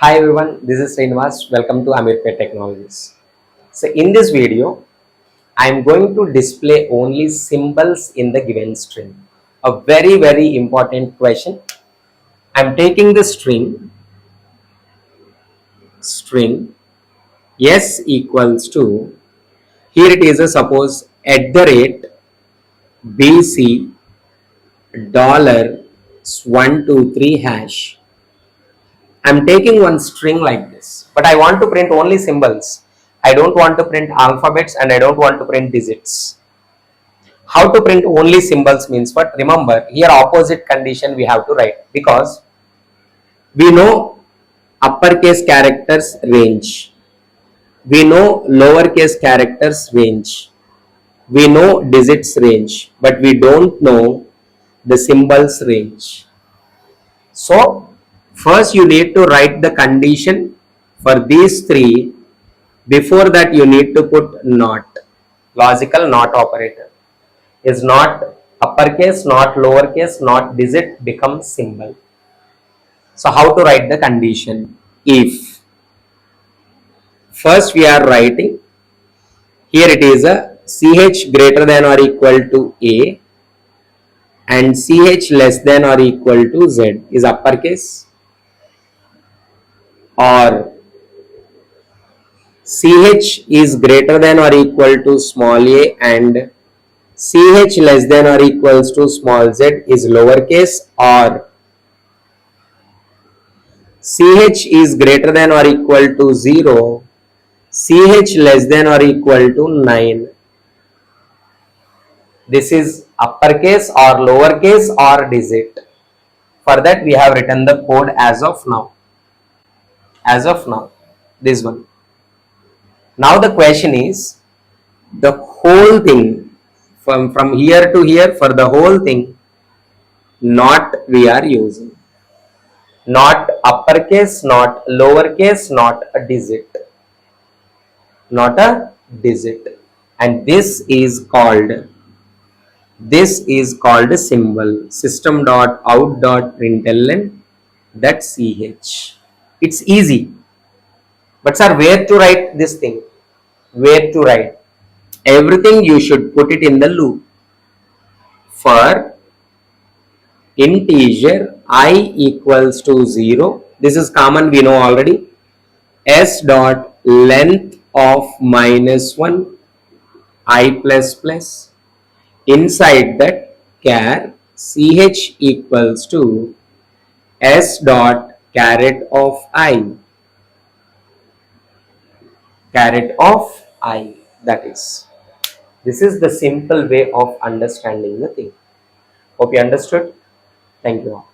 Hi everyone, this is Srinivas. Welcome to Ameerpet Technologies. So in this video, I am going to display only symbols in the given string. A very important question. I am taking the string s equals to, here it is a suppose @bc $123 hash. I'm taking one string like this, but I want to print only symbols. I don't want to print alphabets and I don't want to print digits. How to print only symbols means what? Remember, here opposite condition we have to write, because we know uppercase characters range, we know lowercase characters range, we know digits range, but we don't know the symbols range. So first you need to write the condition for these three. Before that you need to put not. Logical not operator is not uppercase, not lowercase, not digit becomes symbol. So how to write the condition? If first we are writing, here it is a ch greater than or equal to a and ch less than or equal to z is uppercase, or ch is greater than or equal to small a and ch less than or equals to small z is lowercase, or ch is greater than or equal to 0, ch less than or equal to 9. This is uppercase or lowercase or digit. For that we have written the code as of now. This one. Now the question is, the whole thing from here to here, for the whole thing, not we are using. Not uppercase, not lowercase, not a digit. Not a digit. And this is called a symbol. System.out.println that ch. It's easy. But sir, where to write this thing? Where to write? Everything you should put it in the loop. For integer I equals to 0, this is common, we know already. S dot length of -1 I plus plus. Inside that char ch equals to s dot caret of I. Caret of I. That is. This is the simple way of understanding the thing. Hope you understood. Thank you all.